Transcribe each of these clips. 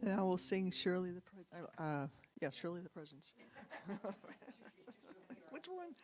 And I will sing Surely the yeah, Surely the Presence. Which one?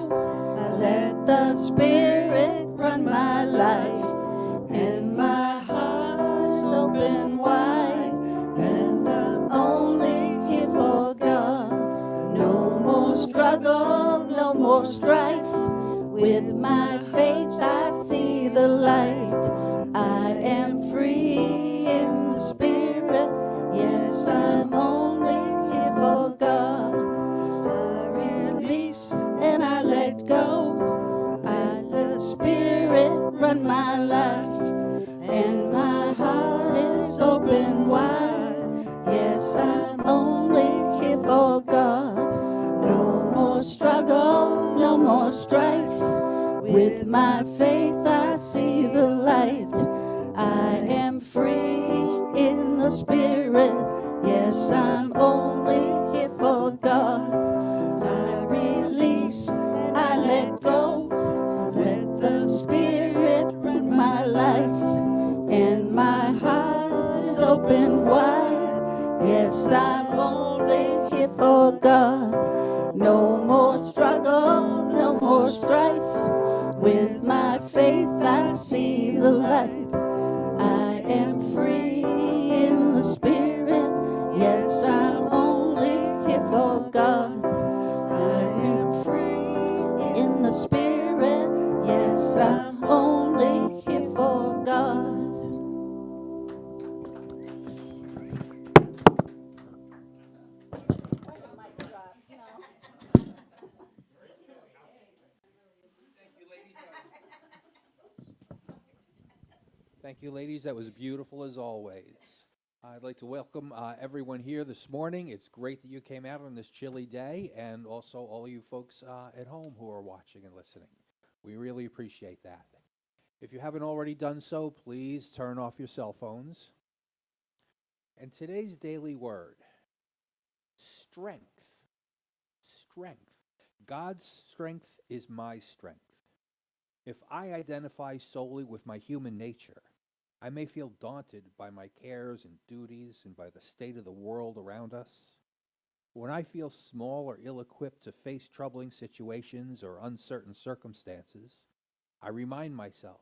I let the Spirit run my life, and my heart's open wide, as I'm only here for God. No more struggle, no more strife. With my faith I see the light. I am free in the Spirit. Yes, I'm only here for God. I release and I let go. I let the Spirit run my life, and my heart is open wide. Yes, I'm only here for God. No more struggle, no more strife. With my faith I see the light. I am free in the Spirit. Yes, I'm only here for God. I release, I let go. Let the Spirit run my life, and my heart is open wide. Yes, I'm only here for God. No more struggle, no more strife. With my faith I see the light. I am free in the Spirit. Yes, I'm only here for God. I am free in the Spirit. Yes, I'm only here for God. Thank you, ladies. That was beautiful as always. I'd like to welcome everyone here this morning. It's great that you came out on this chilly day, and also all you folks at home who are watching and listening. We really appreciate that. If you haven't already done so, please turn off your cell phones. And today's daily word, strength. Strength. God's strength is my strength. If I identify solely with my human nature, I may feel daunted by my cares and duties and by the state of the world around us. When I feel small or ill-equipped to face troubling situations or uncertain circumstances, I remind myself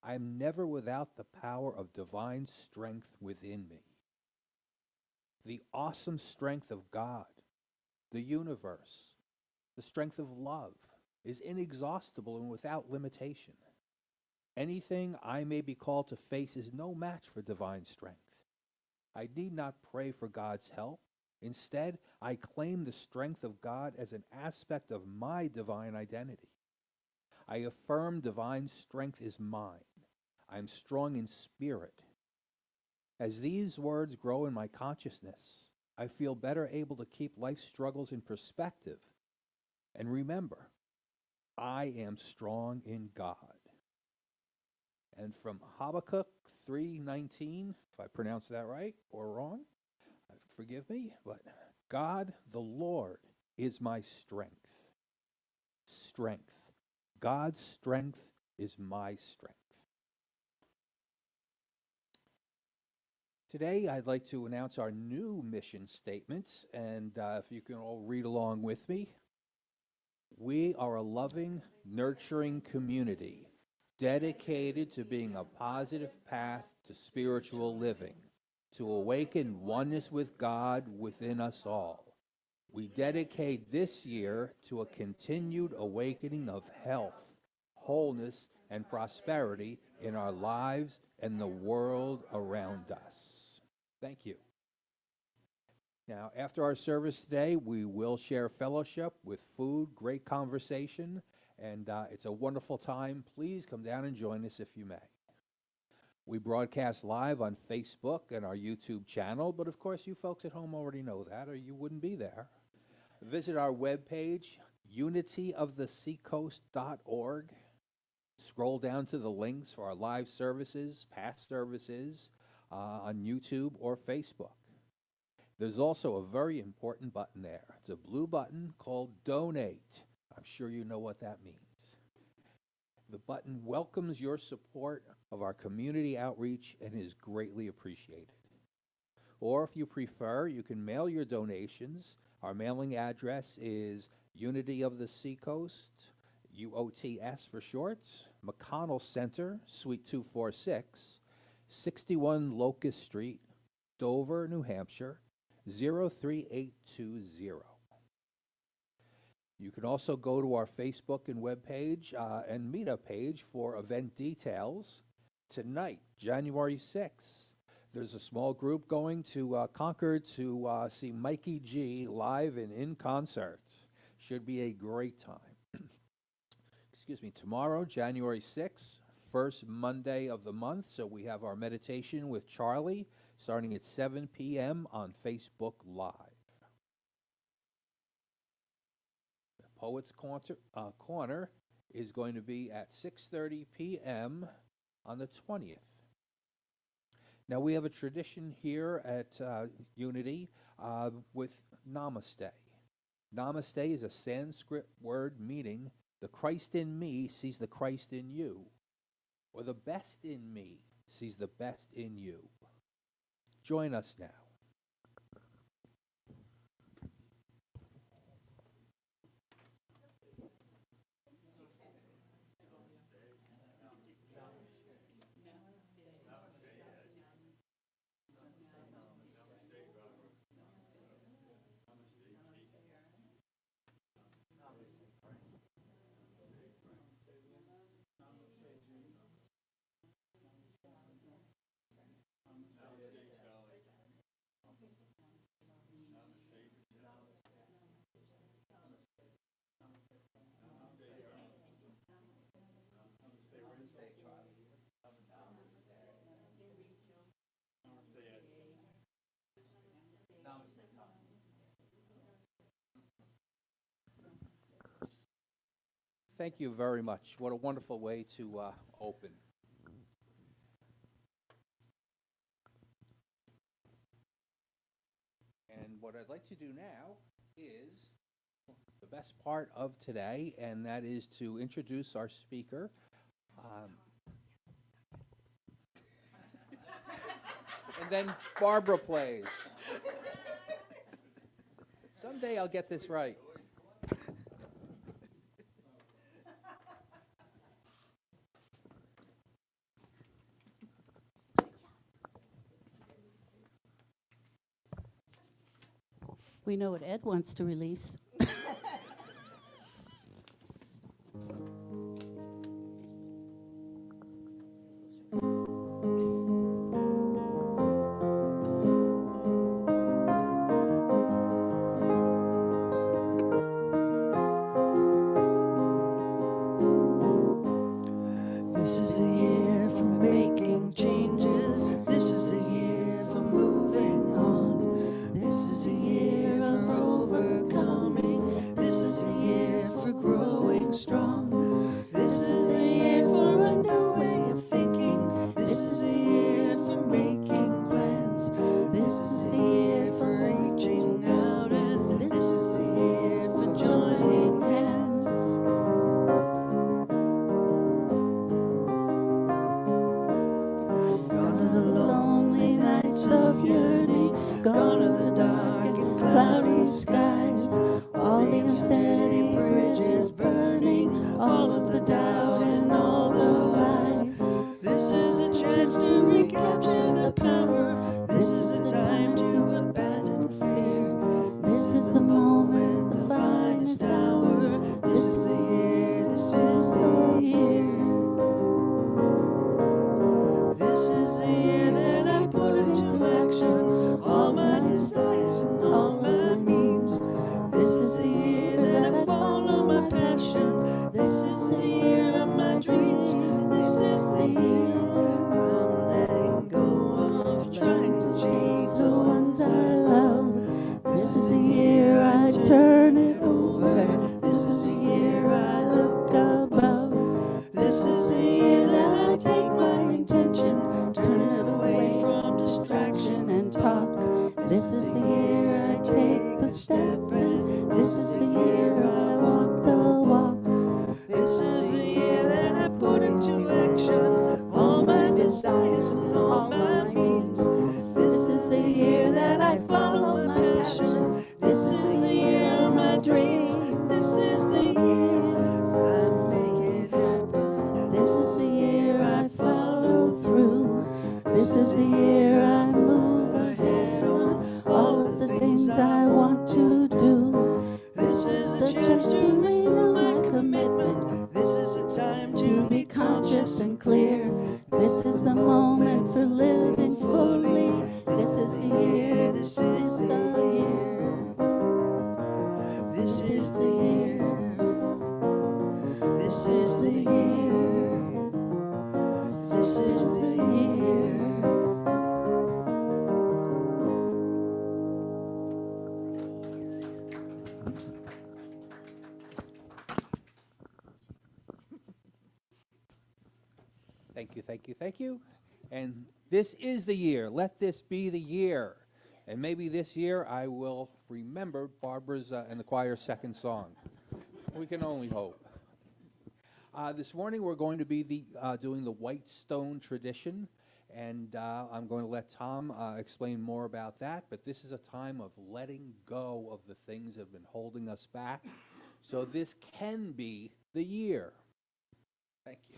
I am never without the power of divine strength within me. The awesome strength of God, the universe, the strength of love is inexhaustible and without limitation. Anything I may be called to face is no match for divine strength. I need not pray for God's help. Instead, I claim the strength of God as an aspect of my divine identity. I affirm divine strength is mine. I am strong in spirit. As these words grow in my consciousness, I feel better able to keep life's struggles in perspective. And remember, I am strong in God. And from Habakkuk 3:19, if I pronounce that right or wrong, forgive me, but God, the Lord, is my strength. Strength. God's strength is my strength. Today, I'd like to announce our new mission statements, and if you can all read along with me. We are a loving, nurturing community dedicated to being a positive path to spiritual living, to awaken oneness with God within us all. We dedicate this year to a continued awakening of health, wholeness, and prosperity in our lives and the world around us. Thank you. Now, after our service today, we will share fellowship with food, great conversation, and it's a wonderful time. Please come down and join us if you may. We broadcast live on Facebook and our YouTube channel, but of course you folks at home already know that, or you wouldn't be there. Visit our webpage, unityoftheseacoast.org. Scroll down to the links for our live services, past services on YouTube or Facebook. There's also a very important button there. It's a blue button called Donate. I'm sure you know what that means. The button welcomes your support of our community outreach and is greatly appreciated. Or if you prefer, you can mail your donations. Our mailing address is Unity of the Seacoast, UOTS for short, McConnell Center, Suite 246, 61 Locust Street, Dover, New Hampshire, 03820. You can also go to our Facebook and web page and meetup page for event details. Tonight, January 6th, there's a small group going to Concord to see Mikey G live and in concert. Should be a great time. Excuse me, tomorrow, January 6th, first Monday of the month, so we have our meditation with Charlie starting at 7 p.m. on Facebook Live. The Poets Corner is going to be at 6:30 p.m. on the 20th. Now, we have a tradition here at Unity with Namaste. Namaste is a Sanskrit word meaning the Christ in me sees the Christ in you, or the best in me sees the best in you. Join us now. Thank you very much. What a wonderful way to open. And what I'd like to do now is the best part of today, and that is to introduce our speaker. And then Barbara plays. Someday I'll get this right. We know what Ed wants to release. This is a year for making changes. This is a year for moving on. This is a year for overcoming. step, and this is the year I walk the walk. This is the year that I put into action all my desires and all my needs. This is the year that I follow my passion. This is the year of my dreams. This is the year I make it happen. This is the year I follow through. This is the year I move ahead on all of the things I want to do. This is The the chance chance to to renew my commitment, This is the time to be conscious and clear. This is the moment for living fully. This is the year, this is the year. This is the year. This is the year. This is the year. Thank you, thank you, thank you. And this is the year. Let this be the year. And maybe this year I will remember Barbara's and the choir's second song. We can only hope. This morning we're going to be doing the White Stone tradition, and I'm going to let Tom explain more about that. But this is a time of letting go of the things that have been holding us back. So this can be the year. Thank you.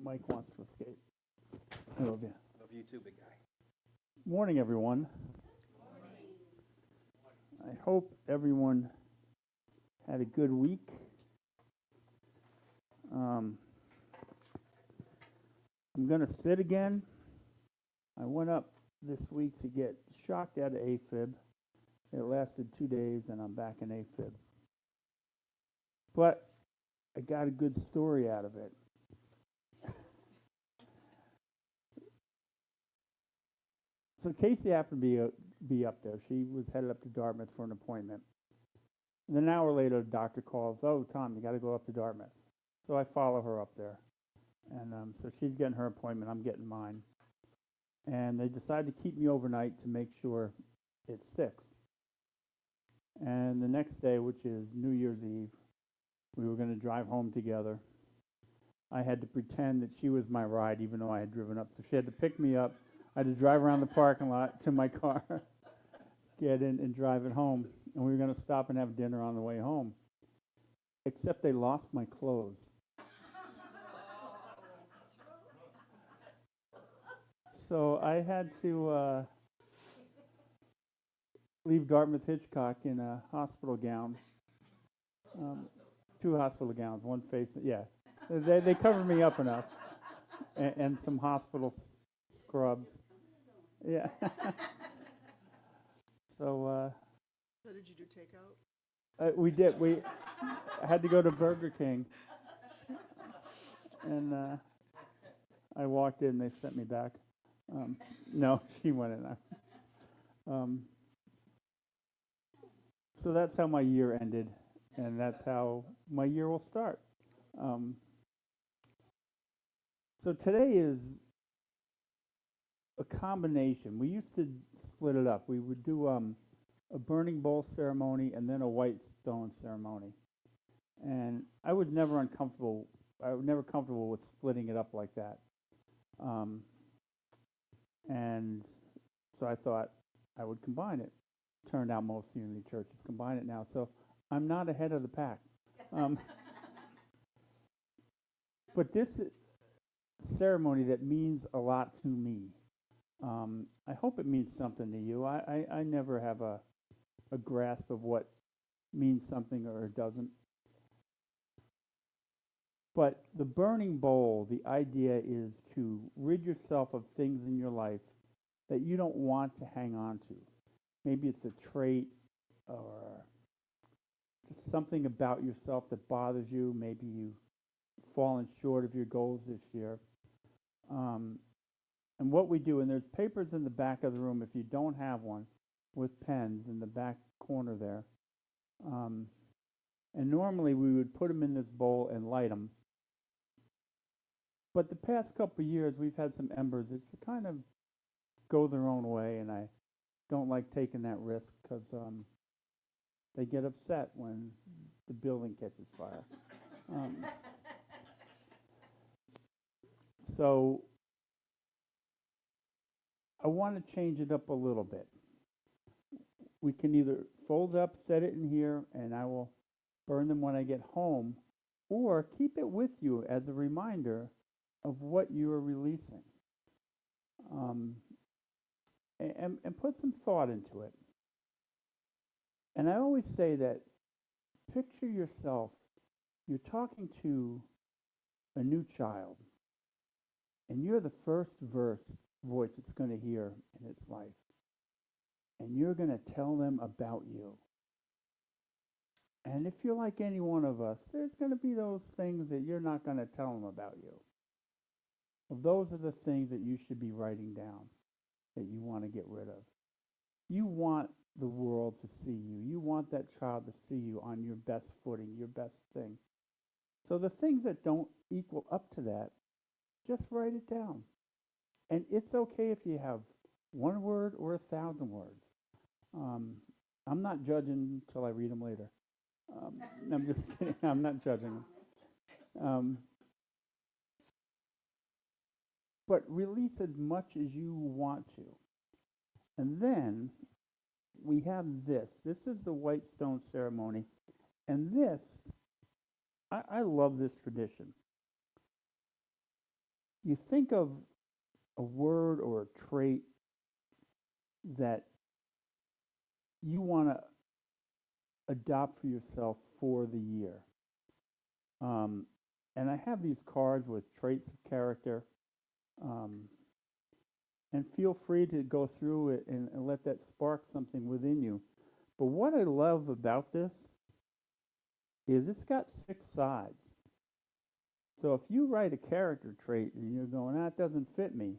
Mike wants to escape. I love you. Love you too, big guy. Morning, everyone. I hope everyone had a good week. I'm going to sit again. I went up this week to get shocked out of AFib. It lasted 2 days, and I'm back in AFib. But I got a good story out of it. So Casey happened to be up there. She was headed up to Dartmouth for an appointment. And then an hour later, the doctor calls, "Oh, Tom, you got to go up to Dartmouth." So I follow her up there. And so she's getting her appointment. I'm getting mine. And they decided to keep me overnight to make sure it sticks. And the next day, which is New Year's Eve, we were going to drive home together. I had to pretend that she was my ride, even though I had driven up. So she had to pick me up. I had to drive around the parking lot to my car, get in and drive it home. And we were going to stop and have dinner on the way home. Except they lost my clothes. So I had to leave Dartmouth Hitchcock in a hospital gown. 2 hospital gowns, one face, yeah. They covered me up enough. And some hospital scrubs. Yeah. So did you do takeout? we did. We had to go to Burger King, and I walked in. They sent me back. No, she went in there. So that's how my year ended, and that's how my year will start. So today is a combination. We used to split it up. We would do a burning bowl ceremony and then a white stone ceremony. And I was never uncomfortable. I was never comfortable with splitting it up like that. And so I thought I would combine it. Turned out most Unity churches combine it now. So I'm not ahead of the pack. But this ceremony that means a lot to me. I hope it means something to you. I never have a grasp of what means something or doesn't. But the burning bowl, the idea is to rid yourself of things in your life that you don't want to hang on to. Maybe it's a trait or just something about yourself that bothers you. Maybe you've fallen short of your goals this year. And what we do, and there's papers in the back of the room if you don't have one, with pens in the back corner there. And normally we would put them in this bowl and light them. But the past couple of years, we've had some embers that kind of go their own way, and I don't like taking that risk because they get upset when the building catches fire. Um, so I want to change it up a little bit. We can either fold up, set it in here, and I will burn them when I get home, or keep it with you as a reminder of what you are releasing. And put some thought into it. And I always say that picture yourself, you're talking to a new child, and you're the first voice it's going to hear in its life. And you're going to tell them about you. And if you're like any one of us, there's going to be those things that you're not going to tell them about you. Well, those are the things that you should be writing down that you want to get rid of. You want the world to see you. You want that child to see you on your best footing, your best thing. So the things that don't equal up to that, just write it down. And it's okay if you have 1 word or 1,000 words. I'm not judging until I read them later. I'm just kidding. I'm not judging them. But release as much as you want to. And then we have this. This is the white stone ceremony. And this, I love this tradition. You think of a word or a trait that you want to adopt for yourself for the year. And I have these cards with traits of character. And feel free to go through it and let that spark something within you. But what I love about this is it's got 6 sides. So if you write a character trait and you're going, that doesn't fit me,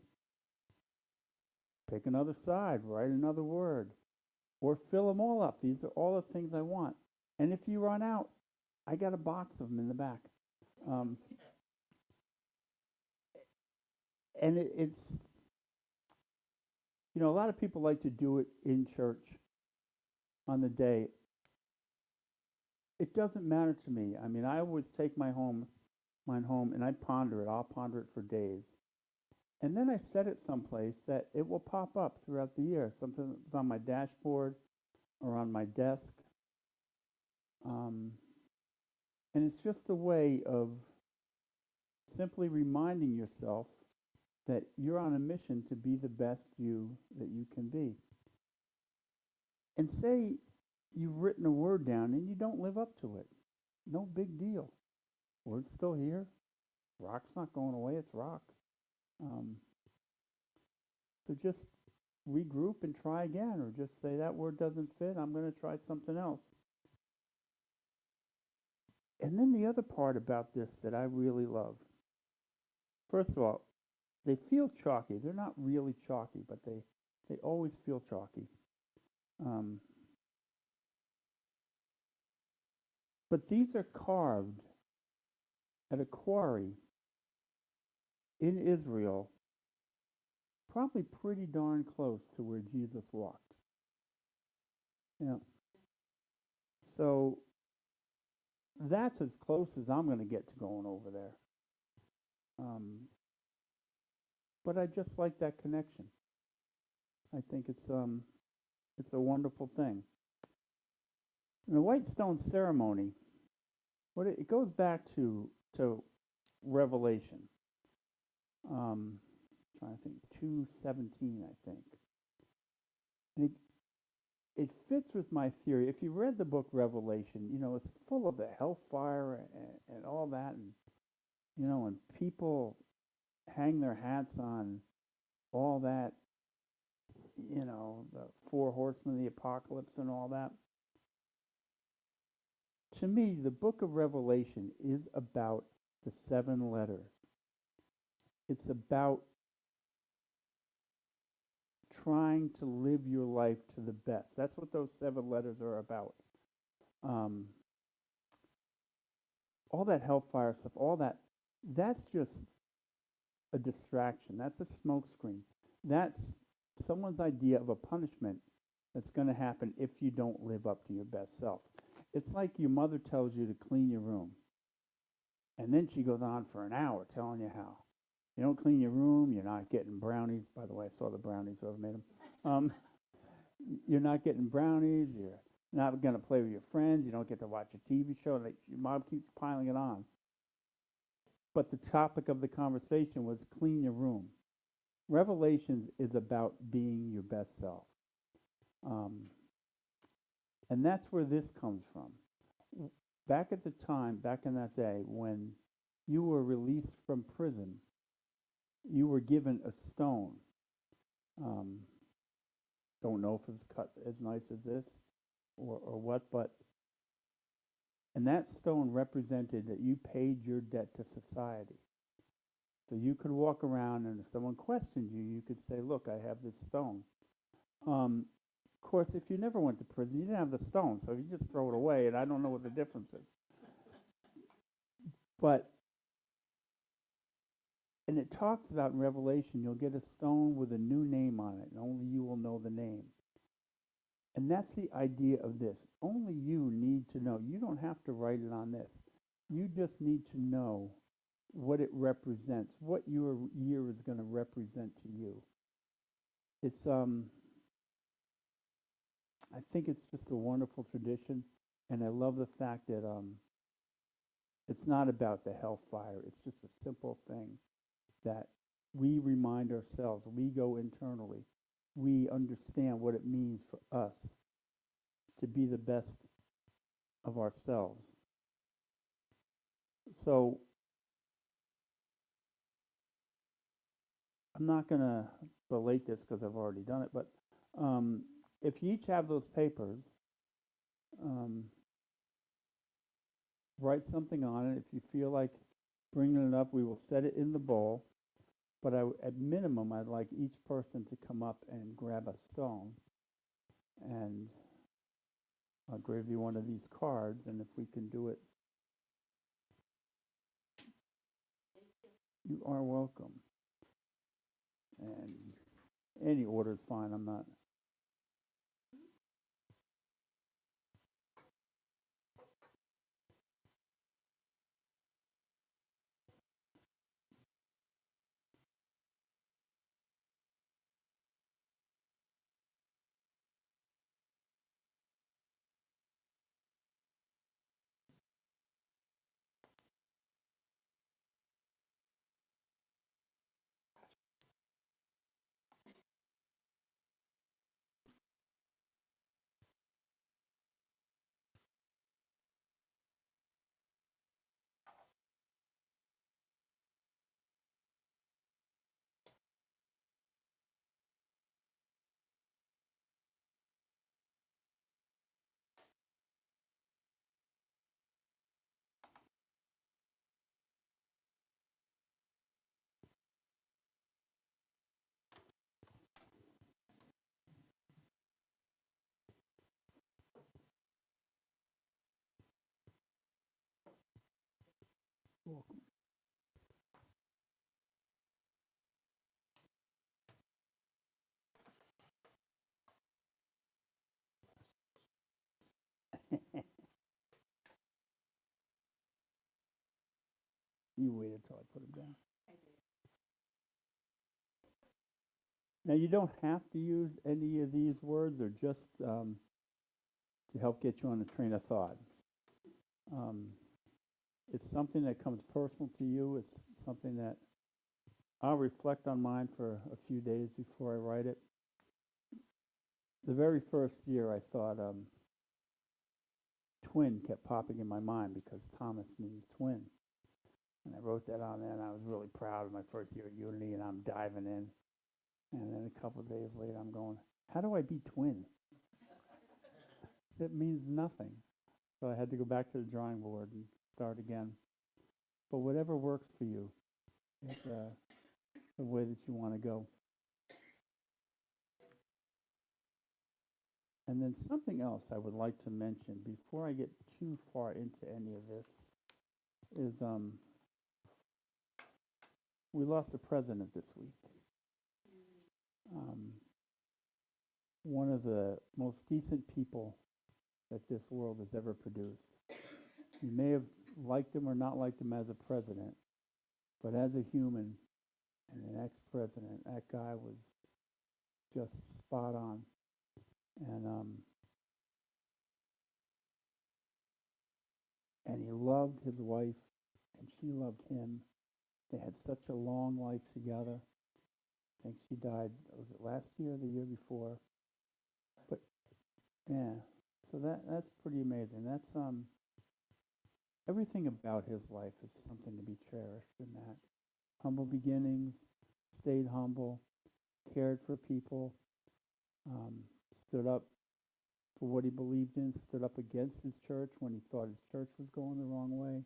pick another side, write another word, or fill them all up. These are all the things I want. And if you run out, I got a box of them in the back. And it's, you know, a lot of people like to do it in church on the day. It doesn't matter to me. I mean, I always take mine home and I ponder it. I'll ponder it for days. And then I set it someplace that it will pop up throughout the year. Something that's on my dashboard or on my desk. And it's just a way of simply reminding yourself that you're on a mission to be the best you that you can be. And say you've written a word down and you don't live up to it. No big deal. Word's still here. Rock's not going away, it's rock. So just regroup and try again, or just say that word doesn't fit, I'm going to try something else. And then the other part about this that I really love. First of all, they feel chalky. They're not really chalky, but they always feel chalky. But these are carved at a quarry in Israel, probably pretty darn close to where Jesus walked. Yeah. So that's as close as I'm going to get to going over there. But I just like that connection. I think it's a wonderful thing. And the white stone ceremony, it goes back to Revelation. Trying to think, 2:17, I think. And it fits with my theory. If you read the book Revelation, you know, it's full of the hellfire and all that, and you know, and people hang their hats on all that, you know, the 4 horsemen of the apocalypse and all that. To me, the book of Revelation is about the 7 letters. It's about trying to live your life to the best. That's what those 7 letters are about. All that hellfire stuff, all that, that's just a distraction. That's a smokescreen. That's someone's idea of a punishment that's going to happen if you don't live up to your best self. It's like your mother tells you to clean your room, and then she goes on for an hour telling you how. You don't clean your room, you're not getting brownies. By the way, I saw the brownies, whoever made them. You're not getting brownies, you're not going to play with your friends, you don't get to watch a TV show. Like, your mom keeps piling it on. But the topic of the conversation was clean your room. Revelations is about being your best self. And that's where this comes from. Back at the time, back in that day, when you were released from prison, you were given a stone. Don't know if it's cut as nice as this or what, but, and that stone represented that you paid your debt to society. So you could walk around, and if someone questioned you, you could say, look, I have this stone. Of course, if you never went to prison, you didn't have the stone, so you just throw it away, and I don't know what the difference is. But, and it talks about in Revelation, you'll get a stone with a new name on it, and only you will know the name. And that's the idea of this. Only you need to know. You don't have to write it on this. You just need to know what it represents, what your year is going to represent to you. It's, I think it's just a wonderful tradition, and I love the fact that it's not about the hellfire. It's just a simple thing that we remind ourselves. We go internally. We understand what it means for us to be the best of ourselves. So I'm not going to relate this because I've already done it, but if you each have those papers, write something on it. If you feel like bringing it up, we will set it in the bowl. But at minimum, I'd like each person to come up and grab a stone. And I'll give you one of these cards, and if we can do it. You are welcome. And any order is fine. I'm not. Welcome. You waited till I put them down. Now, you don't have to use any of these words. They're just to help get you on a train of thought. It's something that comes personal to you. It's something that I'll reflect on mine for a few days before I write it. The very first year, I thought twin kept popping in my mind because Thomas means twin. And I wrote that on there, and I was really proud of my first year at Unity, and I'm diving in. And then a couple of days later, I'm going, how do I be twin? It means nothing. So I had to go back to the drawing board and start again. But whatever works for you is the way that you want to go. And then something else I would like to mention before I get too far into any of this is we lost a president this week. One of the most decent people that this world has ever produced. You may have liked him or not liked him as a president, but as a human and an ex-president, that guy was just spot on. And he loved his wife, and she loved him. They had such a long life together. I think she died, was it last year or the year before? But yeah, so that's pretty amazing. That's everything about his life is something to be cherished in that. Humble beginnings, stayed humble, cared for people, stood up for what he believed in, stood up against his church when he thought his church was going the wrong way.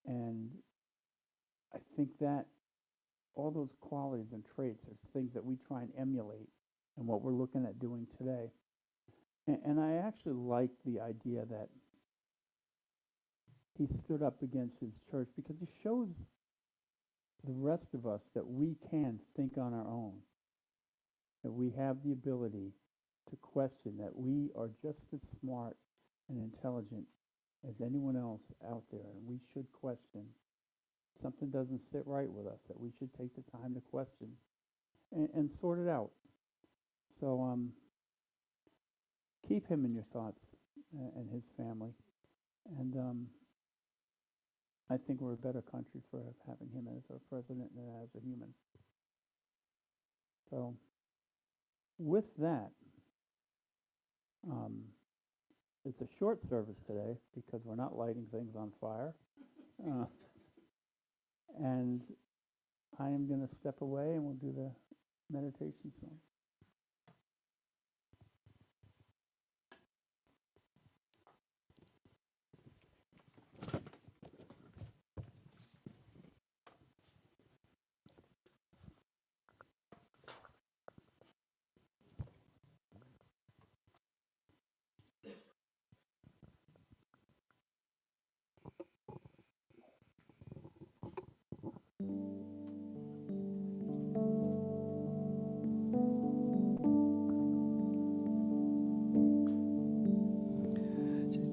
And I think that all those qualities and traits are things that we try and emulate in what we're looking at doing today. And I actually like the idea that he stood up against his church because he shows the rest of us that we can think on our own, that we have the ability to question, that we are just as smart and intelligent as anyone else out there, and we should question. Something doesn't sit right with us, that we should take the time to question and sort it out. So keep him in your thoughts and his family. And I think we're a better country for having him as our president and as a human. So with that, it's a short service today because we're not lighting things on fire. And I am going to step away and we'll do the meditation song.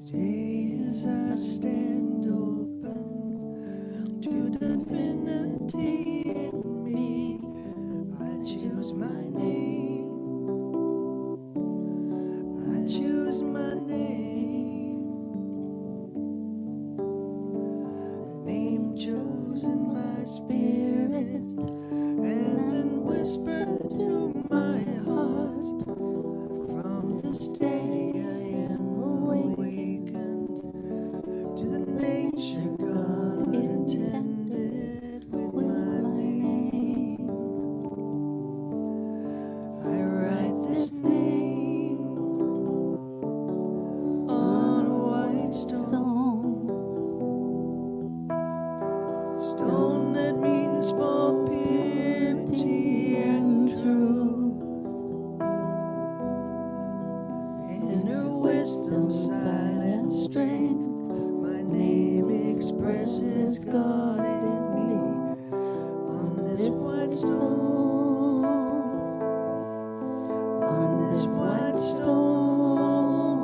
Today as I stand open to divinity in me, I choose my name. I choose my name. A name chosen by spirit and then whispered to my heart. From this day I am awakened to the nature God intended with my name. I write this name on a white stone, stone that means both purity and truth. Inner wisdom, silent strength, my name expresses God in me. On this white stone, on this white stone,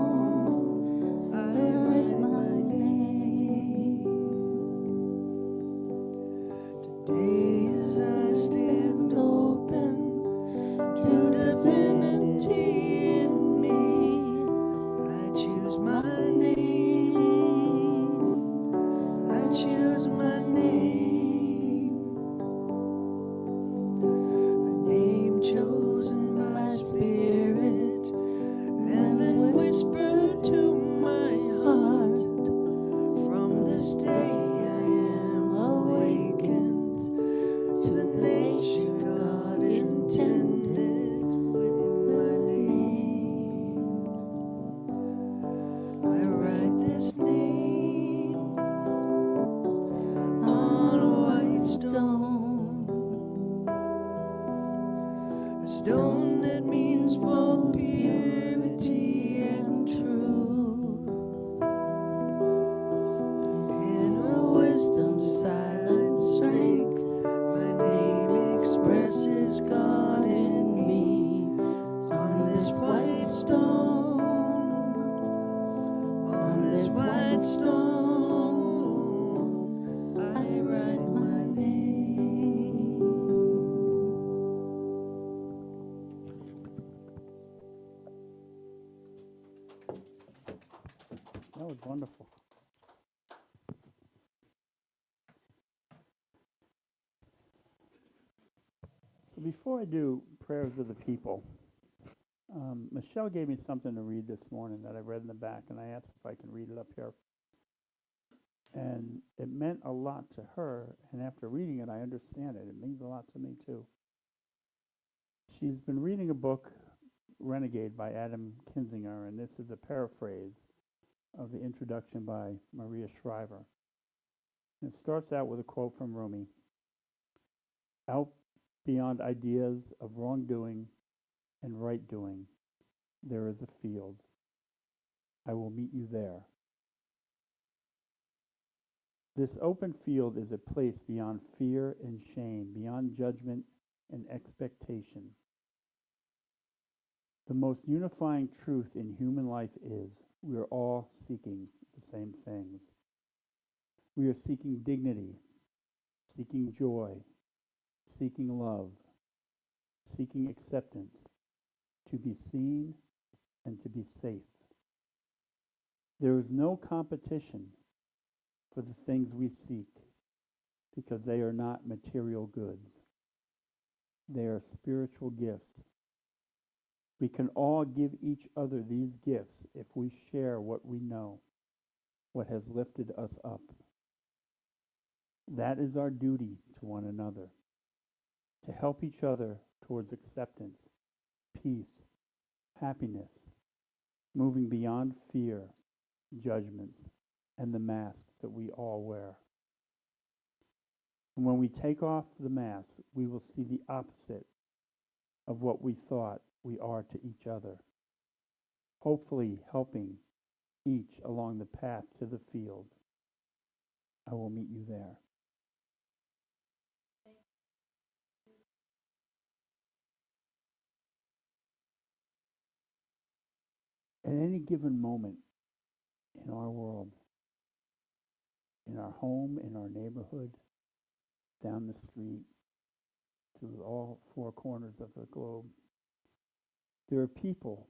I write my name. Today as I stand open to divinity in me, I choose my name. I choose my name. A name chosen by spirit and then whispered to my heart. From this day I am awakened Wonderful. So before I do prayers of the people, Michelle gave me something to read this morning that I read in the back, and I asked if I can read it up here. And it meant a lot to her, and after reading it, I understand it. It means a lot to me, too. She's been reading a book, Renegade, by Adam Kinzinger, and this is a paraphrase of the introduction by Maria Shriver. And it starts out with a quote from Rumi. Out beyond ideas of wrongdoing and right doing, there is a field. I will meet you there. This open field is a place beyond fear and shame, beyond judgment and expectation. The most unifying truth in human life is we are all seeking the same things. We are seeking dignity, seeking joy, seeking love, seeking acceptance, to be seen and to be safe. There is no competition for the things we seek because they are not material goods. They are spiritual gifts. We can all give each other these gifts if we share what we know, what has lifted us up. That is our duty to one another, to help each other towards acceptance, peace, happiness, moving beyond fear, judgments, and the masks that we all wear. And when we take off the mask, we will see the opposite of what we thought we are to each other, hopefully helping each along the path to the field. I will meet you there. At any given moment in our world, in our home, in our neighborhood, down the street, through all four corners of the globe, there are people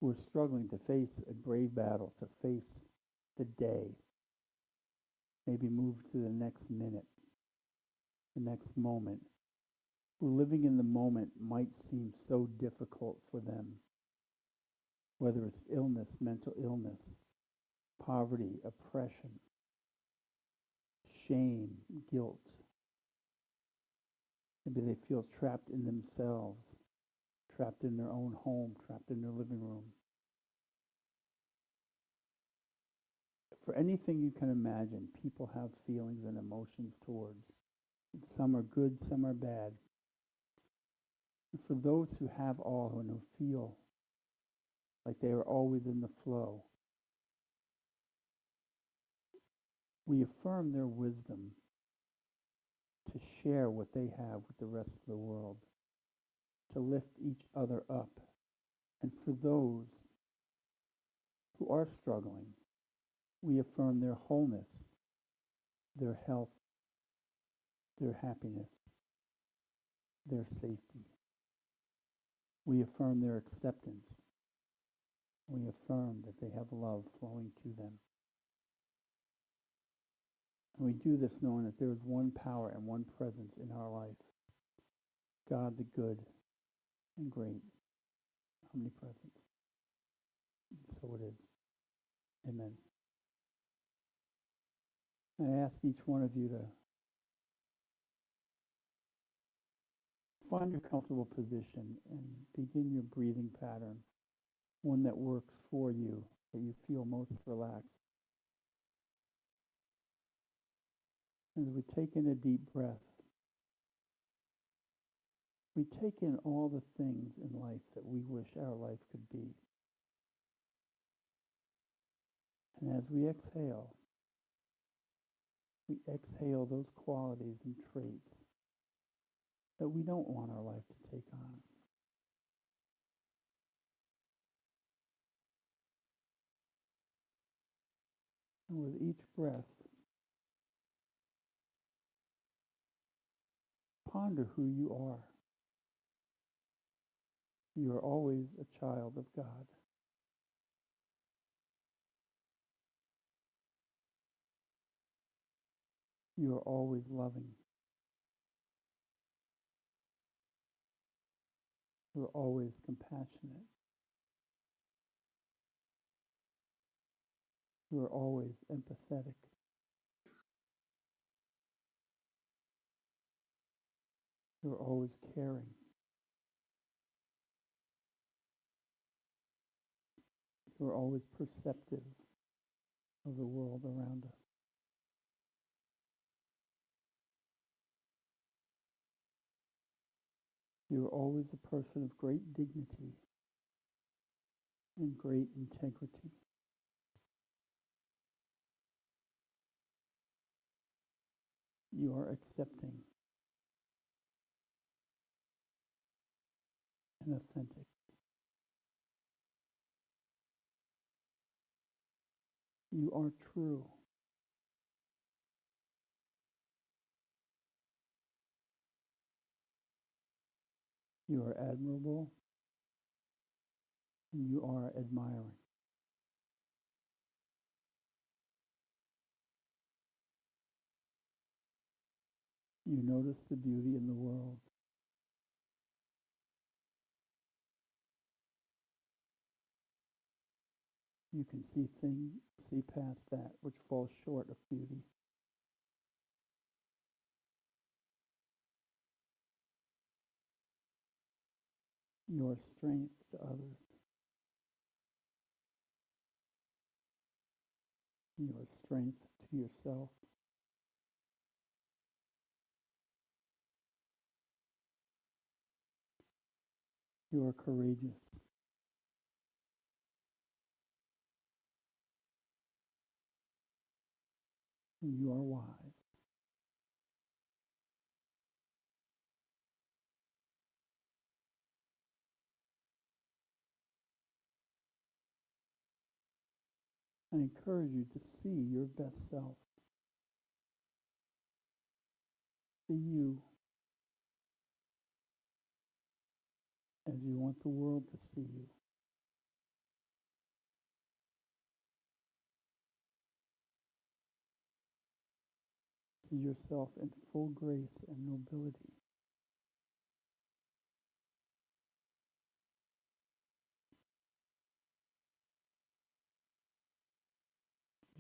who are struggling to face a brave battle, to face the day, maybe move to the next minute, the next moment, who living in the moment might seem so difficult for them, whether it's illness, mental illness, poverty, oppression, shame, guilt. Maybe they feel trapped in themselves, trapped in their own home, trapped in their living room. For anything you can imagine, people have feelings and emotions towards. Some are good, some are bad. And for those who have all and who feel like they are always in the flow, we affirm their wisdom to share what they have with the rest of the world, to lift each other up. And for those who are struggling, we affirm their wholeness, their health, their happiness, their safety. We affirm their acceptance. We affirm that they have love flowing to them. And we do this knowing that there is one power and one presence in our life, God the good and great, omnipresent. And so it is. Amen. I ask each one of you to find your comfortable position and begin your breathing pattern, one that works for you, that you feel most relaxed. As we take in a deep breath, we take in all the things in life that we wish our life could be. And as we exhale those qualities and traits that we don't want our life to take on. And with each breath, ponder who you are. You are always a child of God. You are always loving. You are always compassionate. You are always empathetic. You are always caring. You are always perceptive of the world around us. You are always a person of great dignity and great integrity. You are accepting and authentic. You are true. You are admirable, and you are admiring. You notice the beauty in the world. You can see past that which falls short of beauty. Your strength to others. Your strength to yourself. You are courageous. And you are wise. I encourage you to see your best self. See you as you want the world to see you. See yourself in full grace and nobility.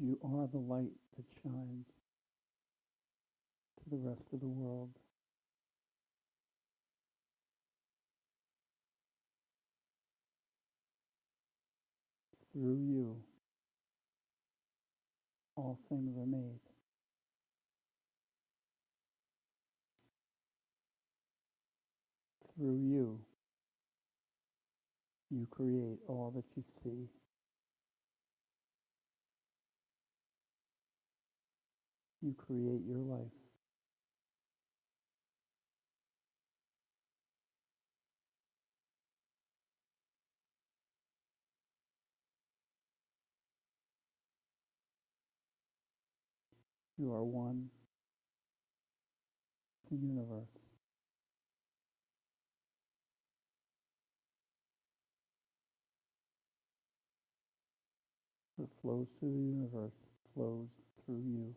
You are the light that shines to the rest of the world. Through you, all things are made. Through you, you create all that you see. You create your life. You are one with the universe. What flows through the universe flows through you.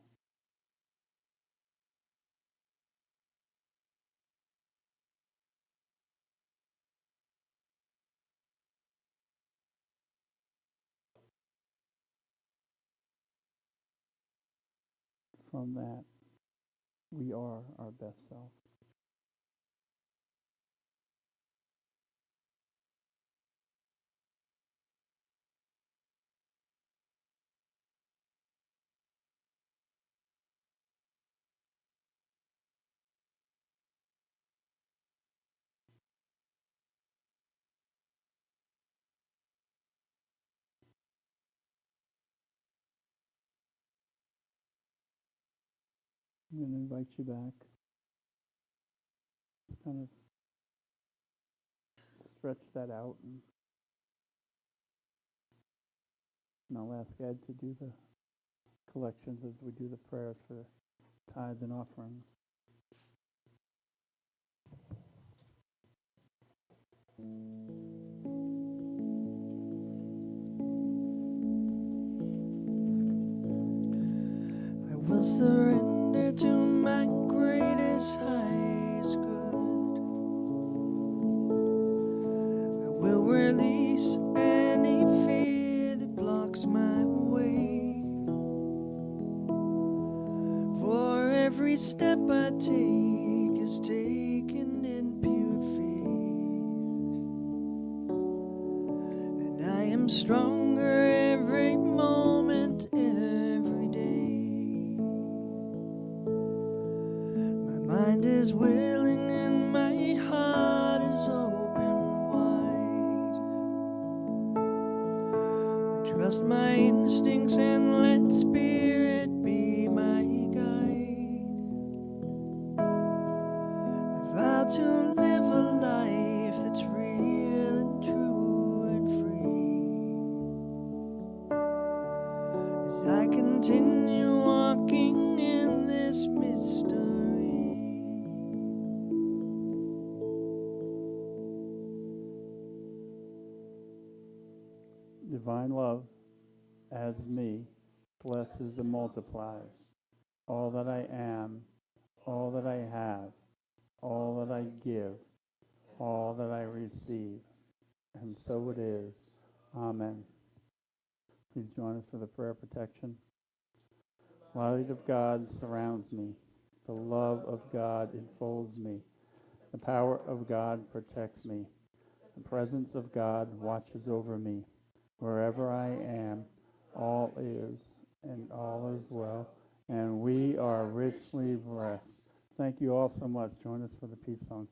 From that, we are our best self. I'm going to invite you back. Just kind of stretch that out, and I'll ask Ed to do the collections as we do the prayers for the tithes and offerings. I will surrender surrender to my greatest, highest good. I will release any fear that blocks my way. For every step I take is taken in pure faith. And I am stronger every moment, every day. My mind is willing and my heart is open wide. I trust my instincts and let spirit be my guide. I vow to live a life that's real and true and free. As I continue walking in this mystery. Divine love, as me, blesses and multiplies all that I am, all that I have, all that I give, all that I receive. And so it is. Amen. Please join us for the prayer of protection. Light of God surrounds me. The love of God enfolds me. The power of God protects me. The presence of God watches over me. Wherever I am, all is and all is well, and we are richly blessed. Thank you all so much. Join us for the peace song.